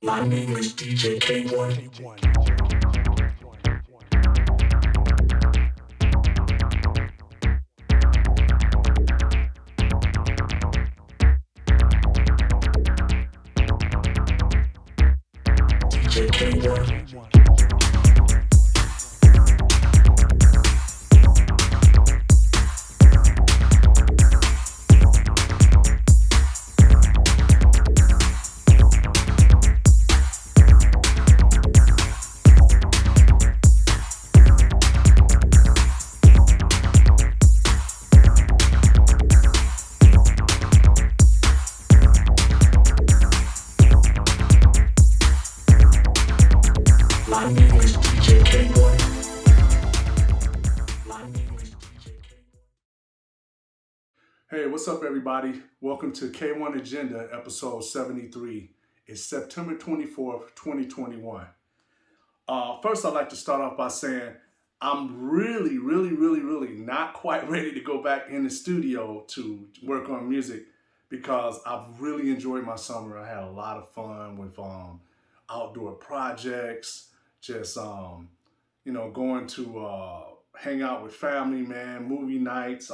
My name is DJ K-1. DJ K-1. My name is DJ K-1. My name is DJ K-1. Hey, what's up, everybody? Welcome to K-1 Agenda, episode 73. It's September 24th, 2021. First, I'd like to start off by saying I'm really not quite ready to go back in the studio to work on music because I've really enjoyed my summer. I had a lot of fun with outdoor projects, just going to hang out with family, man, movie nights,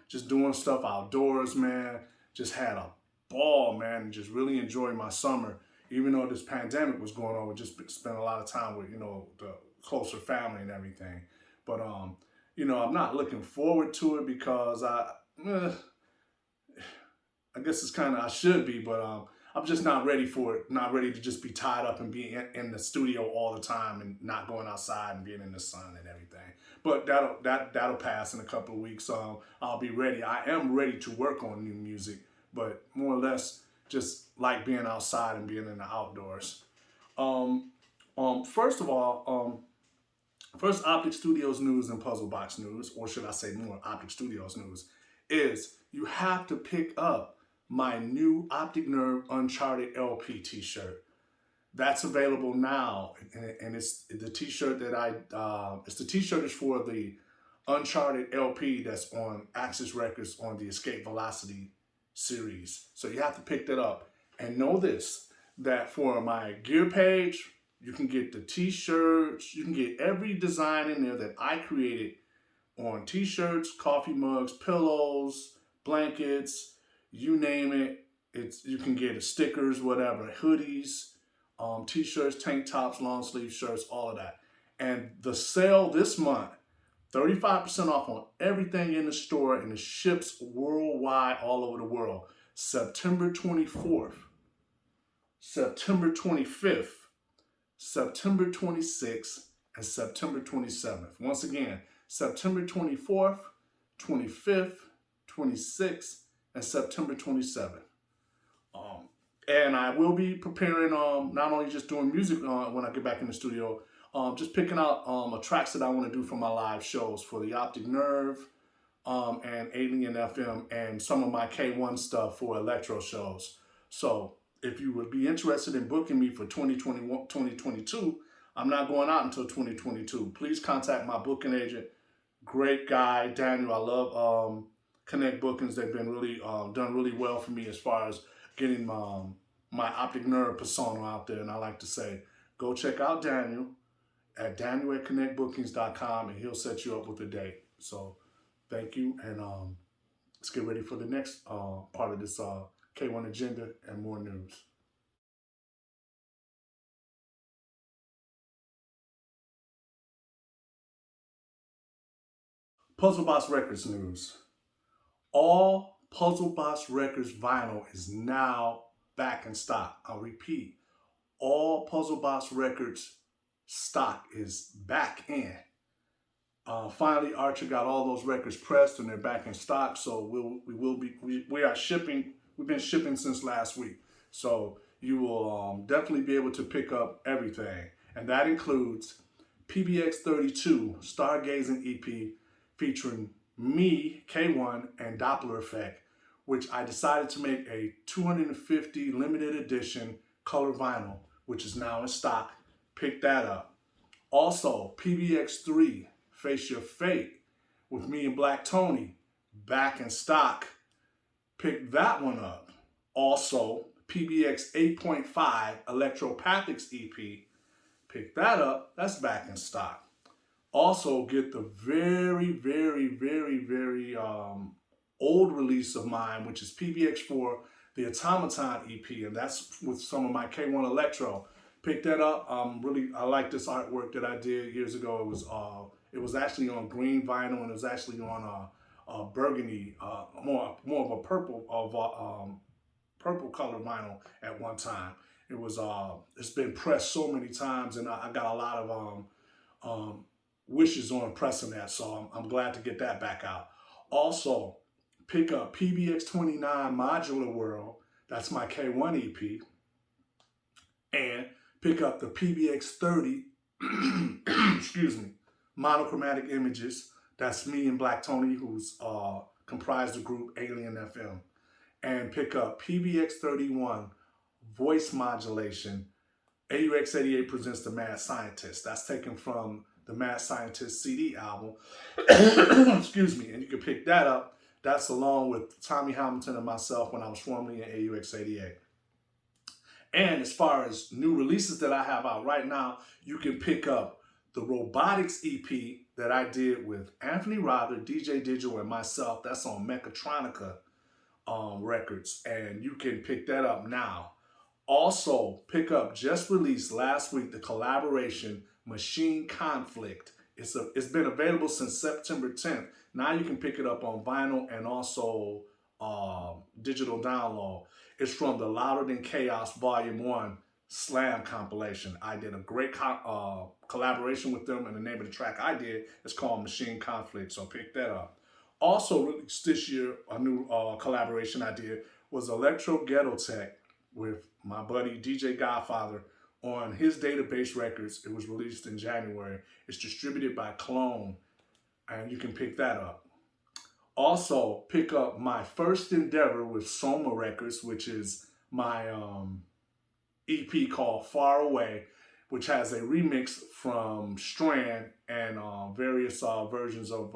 just doing stuff outdoors, man. Just had a ball, man, and just really enjoyed my summer. Even though this pandemic was going on, we just spent a lot of time with, the closer family and everything. But, I'm not looking forward to it because I guess it's kind of, I should be, but I'm just not ready for it. Not ready to just be tied up and be in the studio all the time and not going outside and being in the sun and everything. But that'll pass in a couple of weeks. I'll be ready. I am ready to work on new music, but more or less just like being outside and being in the outdoors. First of all, first Optic Studios news and Puzzlebox news, or should I say more Optic Studios news, is you have to pick up my new Optic Nerve Uncharted LP t-shirt. That's available now, and it's the t-shirt that it's the t-shirt is for the Uncharted LP that's on Axis Records on the Escape Velocity series. So you have to pick that up. And know this, that for my gear page, you can get the t-shirts, you can get every design in there that I created on t-shirts, coffee mugs, pillows, blankets, you name it. You can get it, stickers, whatever, hoodies, t-shirts, tank tops, long sleeve shirts, all of that. And the sale this month, 35% off on everything in the store, and it ships worldwide, all over the world. September 24th, September 25th, September 26th, and September 27th. Once again, September 24th, 25th, 26th, and September 27th. And I will be preparing, not only just doing music when I get back in the studio, just picking out tracks that I want to do for my live shows for the Optic Nerve and Alien FM and some of my K-1 stuff for Electro shows. So if you would be interested in booking me for 2022, I'm not going out until 2022. Please contact my booking agent. Great guy, Daniel. I love Connect Bookings. They've been really done really well for me as far as getting my Optic Nerve persona out there. And I like to say, go check out Daniel at daniel@connectbookings.com, and he'll set you up with a date. So thank you, and let's get ready for the next part of this K1 Agenda and more news. Puzzlebox Records news. All Puzzlebox Records vinyl is now back in stock. I'll repeat, all Puzzlebox Records stock is back in. Finally, Archer got all those records pressed and they're back in stock. So we are shipping. We've been shipping since last week. So you will definitely be able to pick up everything. And that includes Pbx-32 Stargazing EP featuring me, K-1, and Dopplereffekt, which I decided to make a 250 limited edition color vinyl, which is now in stock. Pick that up. Also, Pbx-3 Face Your Fate with me and Black Tony, back in stock. Pick that one up. Also, PBX 8.5 Electropathics EP. Pick that up. That's back in stock. Also, get the very old release of mine, which is PBX-4, the Automaton EP, and that's with some of my K-1 Electro. Pick that up. I like this artwork that I did years ago. It was actually on green vinyl, and it was actually on burgundy, more of a purple color vinyl at one time. It's been pressed so many times, and I got a lot of wishes on pressing that, so I'm glad to get that back out. Also, pick up PBX-29 Modular World, that's my K1 EP, and pick up the PBX-30, excuse me, Monochromatic Images, that's me and Black Tony, who's comprised the group Alien FM, and pick up PBX-31 Voice Modulation, AUX88 presents the Mad Scientist. That's taken from the Mad Scientist CD album. Excuse me. And you can pick that up. That's along with Tommy Hamilton and myself when I was formerly in AUX88. And as far as new releases that I have out right now, you can pick up the Robotics EP that I did with Anthony Rother, DJ Digital, and myself. That's on Mechatronica Records. And you can pick that up now. Also, pick up, just released last week, the collaboration Machine Conflict. It's been available since September 10th. Now you can pick it up on vinyl and also digital download. It's from the Louder Than Chaos Volume 1 Slam compilation. I did a great collaboration with them, and the name of the track I did is called Machine Conflict, so pick that up. Also released this year, a new collaboration I did was Electro Ghetto Tech with my buddy DJ Godfather on his Database Records. It was released in January. It's distributed by Clone, and you can pick that up. Also, pick up my first endeavor with Soma Records, which is my EP called Far Away, which has a remix from Strand and various versions of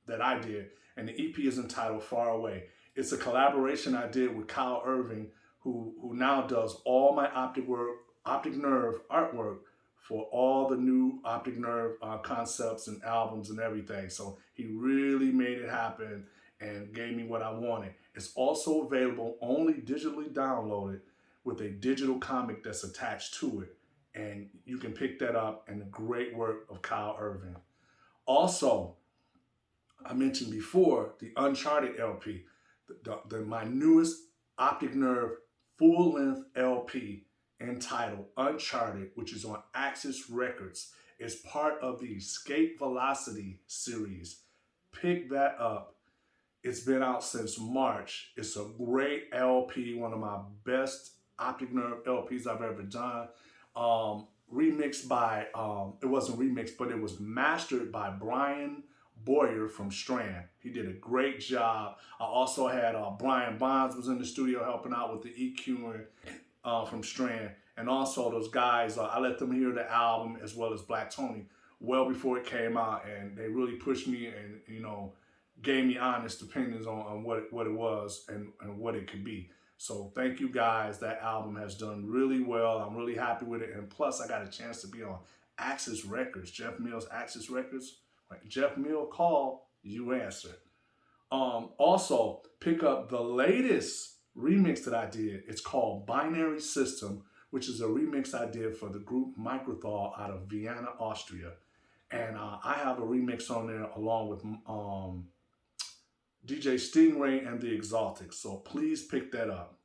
that I did. And the EP is entitled Far Away. It's a collaboration I did with Kyle Irving, who now does all my Optic Nerve artwork for all the new Optic Nerve concepts and albums and everything. So he really made it happen and gave me what I wanted. It's also available only digitally downloaded with a digital comic that's attached to it. And you can pick that up, and the great work of Kyle Irving. Also, I mentioned before the Uncharted LP, my newest Optic Nerve full-length LP entitled Uncharted, which is on Axis Records. It's part of the Escape Velocity series. Pick that up. It's been out since March. It's a great LP, one of my best Optic Nerve LPs I've ever done. Remixed by, it wasn't remixed, but it was mastered by Brian Boyer from Strand. He did a great job. I also had Brian Bonds was in the studio helping out with the EQing from Strand. And also those guys, I let them hear the album as well as Black Tony well before it came out, and they really pushed me and, you know, gave me honest opinions on what it was and what it could be. So thank you guys. That album has done really well. I'm really happy with it. And plus I got a chance to be on Axis Records, Jeff Mills' Axis Records. When Jeff Mill called, you answer. Also, pick up the latest remix that I did. It's called Binary System, which is a remix I did for the group Microthal out of Vienna, Austria. And I have a remix on there along with DJ Stingray and the Exaltics. So please pick that up.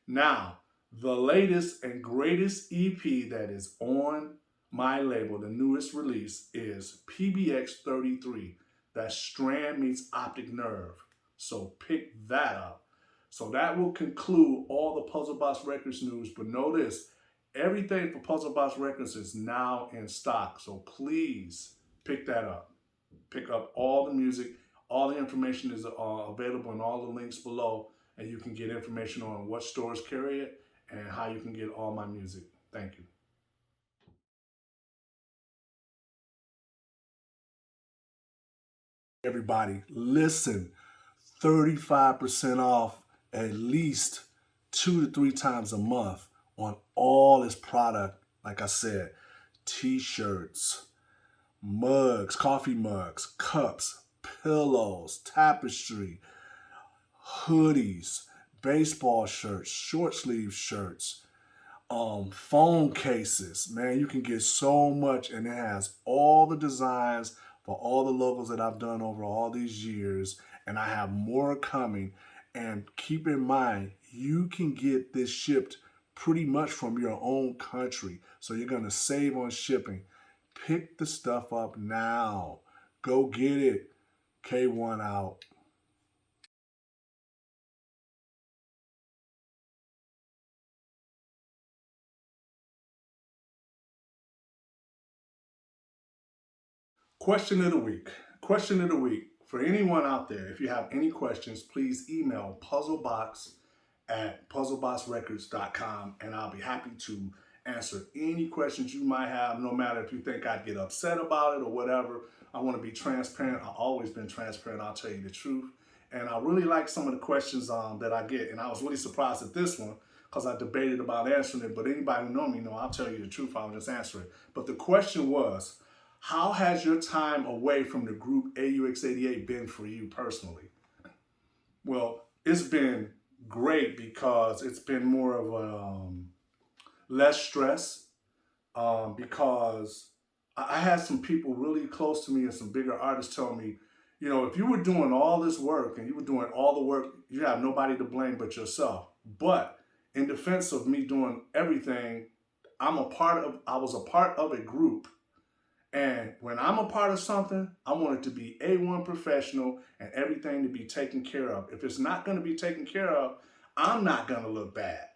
Now, the latest and greatest EP that is on my label, the newest release, is Pbx-33. That's Strand meets Optic Nerve. So pick that up. So that will conclude all the Puzzlebox Records news. But know this, everything for Puzzlebox Records is now in stock. So please pick that up. Pick up all the music. All the information is available in all the links below. And you can get information on what stores carry it and how you can get all my music. Thank you. Everybody, listen, 35% off at least 2 to 3 times a month on all this product. Like I said, t-shirts, mugs, coffee mugs, cups, pillows, tapestry, hoodies, baseball shirts, short sleeve shirts, phone cases. Man, you can get so much, and it has all the designs for all the logos that I've done over all these years, and I have more coming. And keep in mind, you can get this shipped pretty much from your own country, so you're going to save on shipping. Pick the stuff up now. Go get it. K-1 out. Question of the week. Question of the week. For anyone out there, if you have any questions, please email puzzlebox@puzzleboxrecords.com, and I'll be happy to answer any questions you might have, no matter if you think I'd get upset about it or whatever. I want to be transparent. I've always been transparent. I'll tell you the truth. And I really like some of the questions that I get, and I was really surprised at this one because I debated about answering it, but anybody who knows me know I'll tell you the truth. I'll just answer it. But the question was, how has your time away from the group AUX88 been for you personally? Well, it's been great because it's been more of a less stress, because I had some people really close to me and some bigger artists tell me, you know, if you were doing all this work and you were doing all the work, you have nobody to blame but yourself. But in defense of me doing everything, I was a part of a group. And when I'm a part of something, I want it to be A1 professional and everything to be taken care of. If it's not going to be taken care of, I'm not going to look bad.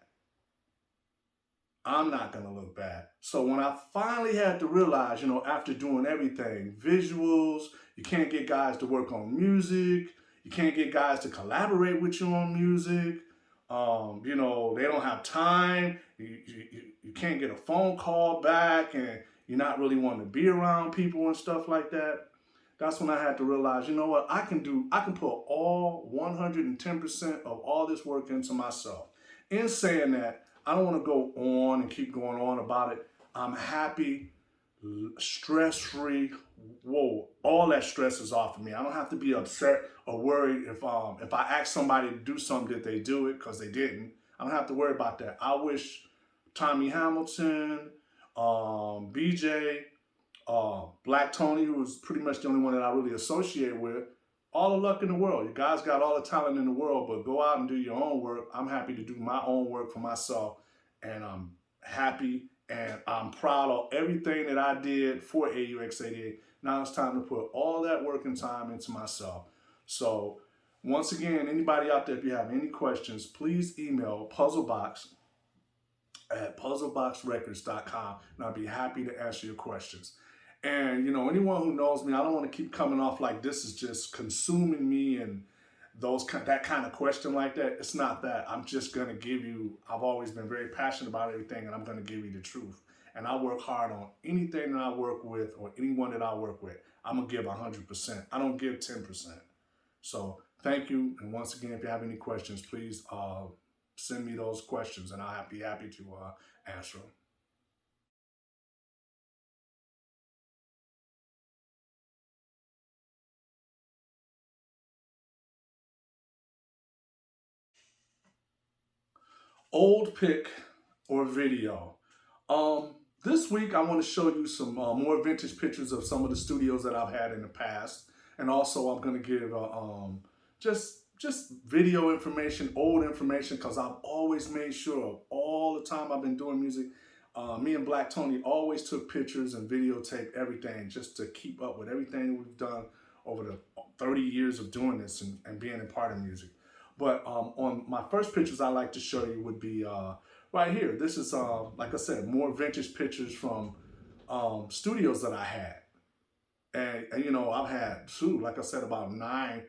I'm not going to look bad. So when I finally had to realize, you know, after doing everything, visuals, you can't get guys to work on music, you can't get guys to collaborate with you on music, you know, they don't have time, you can't get a phone call back, and you're not really wanting to be around people and stuff like that. That's when I had to realize, you know what, I can put all 110% of all this work into myself. In saying that, I don't want to go on and keep going on about it. I'm happy, stress-free. Whoa, all that stress is off of me. I don't have to be upset or worried if I ask somebody to do something, did they do it, because they didn't. I don't have to worry about that. I wish Tommy Hamilton, BJ, Black Tony, who was pretty much the only one that I really associate with, all the luck in the world. You guys got all the talent in the world, but go out and do your own work. I'm happy to do my own work for myself, and I'm happy and I'm proud of everything that I did for AUX88. Now it's time to put all that work and time into myself. So once again, anybody out there, if you have any questions, please email puzzlebox@puzzleboxrecords.com, and I'll be happy to answer your questions. And, you know, anyone who knows me, I don't want to keep coming off like this is just consuming me and that kind of question like that. It's not that. I'm just going to give you, I've always been very passionate about everything, and I'm going to give you the truth. And I work hard on anything that I work with or anyone that I work with. I'm going to give 100%. I don't give 10%. So thank you. And once again, if you have any questions, please send me those questions, and I'll be happy to answer them. Old pic or video. This week I want to show you some more vintage pictures of some of the studios that I've had in the past, and also I'm going to give just video information, old information, because I've always made sure all the time I've been doing music, me and Black Tony always took pictures and videotaped everything just to keep up with everything we've done over the 30 years of doing this and being a part of music. But on my first pictures I like to show you would be right here. This is, like I said, more vintage pictures from studios that I had. And you know, I've had, like I said, about 9,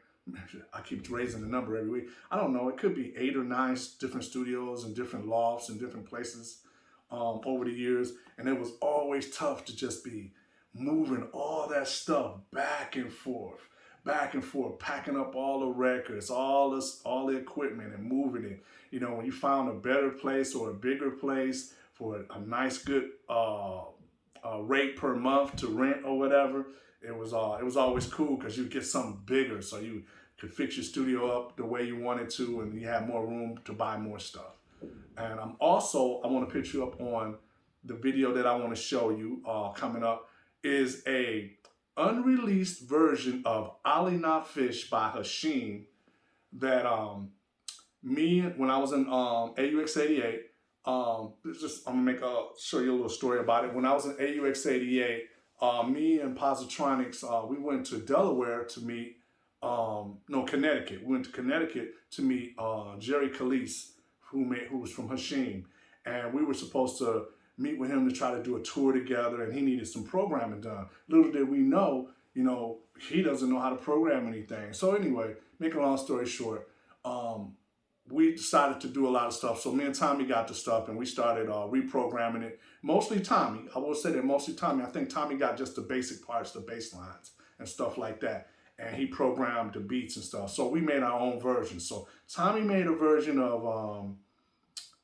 I keep raising the number every week. I don't know, it could be 8 or 9 different studios and different lofts and different places over the years. And it was always tough to just be moving all that stuff back and forth. back and forth, packing up all the records, all the equipment and moving it. You know, when you found a better place or a bigger place for a nice, good rate per month to rent or whatever, it was always cool because you get something bigger, so you could fix your studio up the way you wanted to, and you have more room to buy more stuff. And I want to pitch you up on the video that I want to show you coming up is a unreleased version of Ali Not Fish by Hashim that when I was in AUX88, I'm gonna show you a little story about it. When I was in AUX88, me and Positronics, we went to Delaware to meet, Connecticut. We went to Connecticut to meet Jerry Calise, who was from Hashim, and we were supposed to meet with him to try to do a tour together, and he needed some programming done. Little did we know, he doesn't know how to program anything. So anyway, make a long story short, we decided to do a lot of stuff. So me and Tommy got the stuff, and we started reprogramming it. Mostly Tommy. I will say that mostly Tommy. I think Tommy got just the basic parts, the bass lines and stuff like that. And he programmed the beats and stuff. So we made our own version. So Tommy made a version of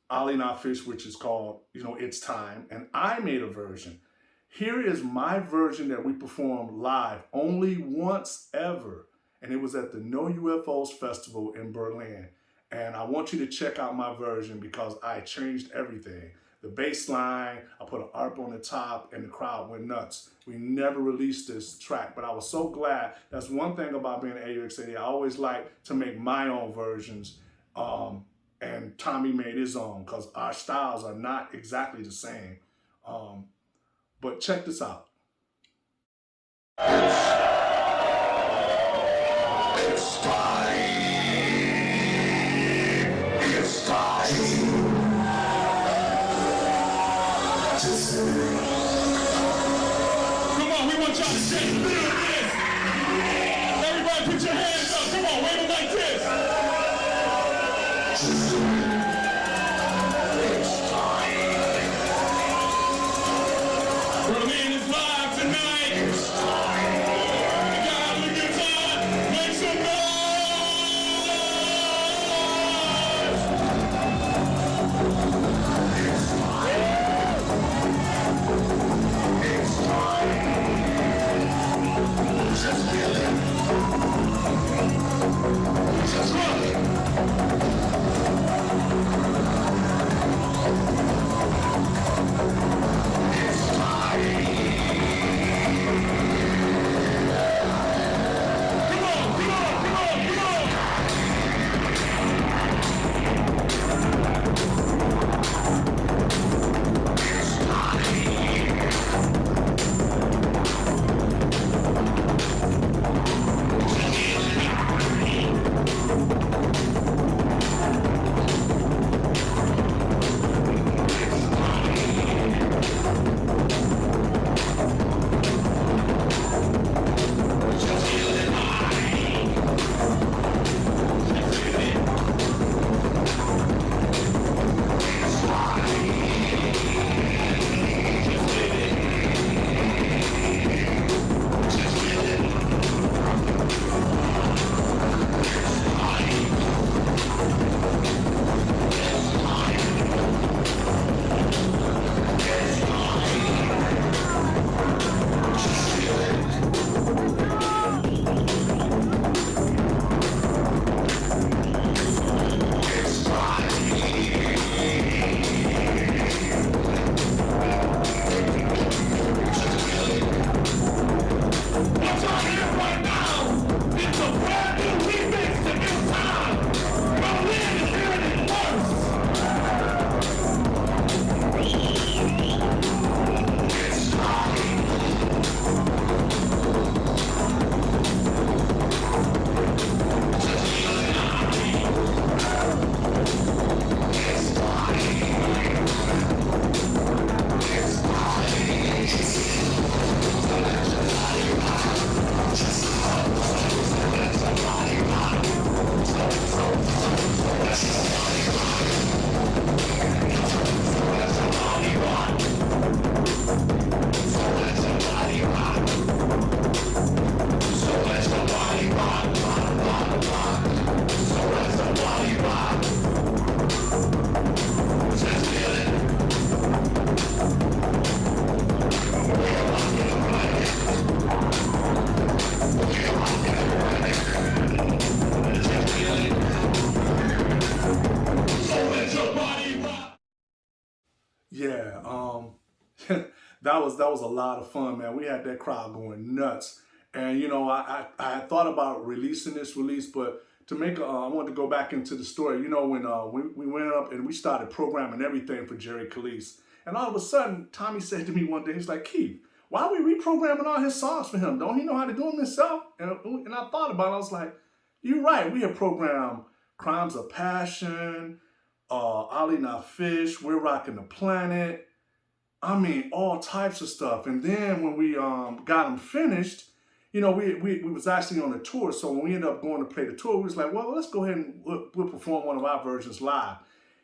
Ali Not Fish, which is called, It's Time. And I made a version. Here is my version that we performed live only once ever. And it was at the No UFOs Festival in Berlin. And I want you to check out my version because I changed everything. The bass line, I put an ARP on the top, and the crowd went nuts. We never released this track, but I was so glad. That's one thing about being an AUX80. I always like to make my own versions, and Tommy made his own because our styles are not exactly the same. But check this out. It's time. It's time. Come on, we want y'all to shake a little bit. Everybody put your hands up. Come on, wave them like this. It's time. Berlin is live tonight. It's time. You gotta have a good time. Make some just feel it. Just run it. that was a lot of fun, man. We had that crowd going nuts. And, you know, I thought about releasing this release, but to make I wanted to go back into the story. You know, when we went up and we started programming everything for Jerry Calise, and all of a sudden, Tommy said to me one day, he's like, Keith, why are we reprogramming all his songs for him? Don't he know how to do them himself? And I thought about it. I was like, you're right. We have programmed Crimes of Passion, Ali Not Fish, We're Rocking the Planet. I mean, all types of stuff. And then when we got them finished, you know, we was actually on a tour. So when we ended up going to play the tour, we was like, well, let's go ahead and we'll perform one of our versions live.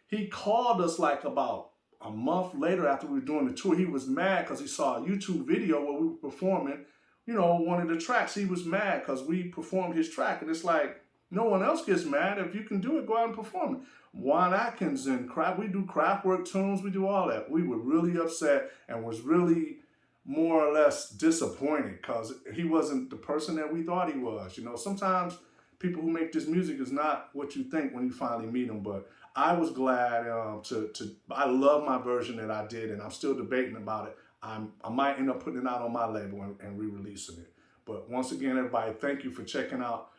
He called us like about a month later after we were doing the tour. He was mad because he saw a YouTube video where we were performing, you know, one of the tracks. He was mad because we performed his track. And it's like, no one else gets mad. If you can do it, go out and perform it. Juan Atkins and we do Kraftwerk tunes, we do all that. We were really upset and was really more or less disappointed because he wasn't the person that we thought he was. You know, sometimes people who make this music is not what you think when you finally meet them, but I was glad I love my version that I did, and I'm still debating about it. I might end up putting it out on my label and re-releasing it. But once again, everybody, thank you for checking out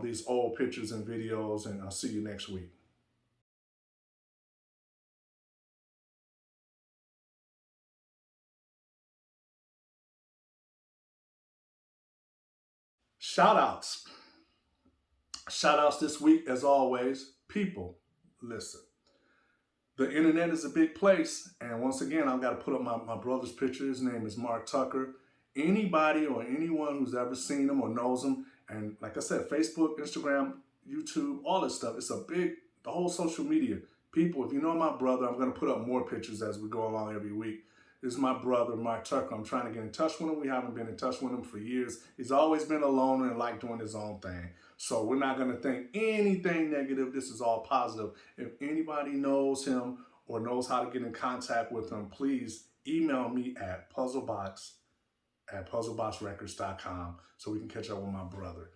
these old pictures and videos, and I'll see you next week. Shout-outs. Shout-outs this week, as always. People, listen. The internet is a big place, and once again, I've got to put up my brother's picture. His name is Mark Tucker. Anybody or anyone who's ever seen him or knows him, and like I said, Facebook, Instagram, YouTube, all this stuff, it's the whole social media. People, if you know my brother, I'm going to put up more pictures as we go along every week. This is my brother, Mark Tucker. I'm trying to get in touch with him. We haven't been in touch with him for years. He's always been a loner and liked doing his own thing. So we're not going to think anything negative. This is all positive. If anybody knows him or knows how to get in contact with him, please email me at puzzlebox@puzzleboxrecords.com so we can catch up with my brother.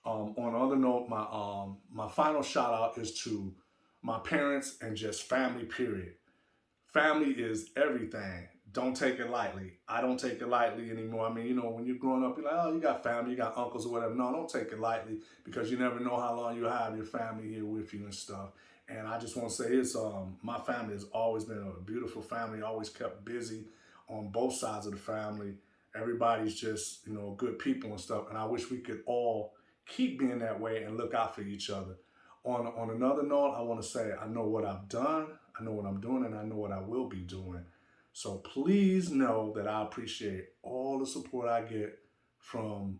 On another note, my final shout out is to my parents and just family, period. Family is everything. Don't take it lightly. I don't take it lightly anymore. I mean, you know, when you're growing up, you're like, oh, you got family, you got uncles or whatever. No, don't take it lightly because you never know how long you'll have your family here with you and stuff. And I just want to say my family has always been a beautiful family, always kept busy on both sides of the family. Everybody's just, you know, good people and stuff. And I wish we could all keep being that way and look out for each other. On another note, I want to say I know what I've done, I know what I'm doing, and I know what I will be doing. So please know that I appreciate all the support I get from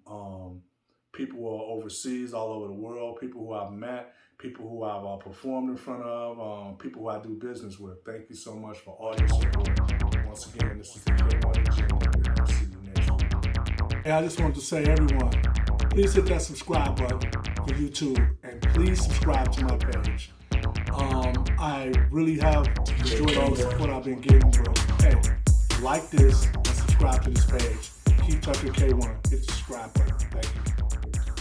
people who are overseas, all over the world, people who I've met, people who I've performed in front of, people who I do business with. Thank you so much for all your support. Once again, this is the K-1 and I'll see you next week. Hey, I just wanted to say, everyone, please hit that subscribe button for YouTube and please subscribe to my page. I really have enjoyed all the support I've been getting, bro. Hey, like this and subscribe to this page. Keep Tucker K1. Hit the subscribe button. Thank you.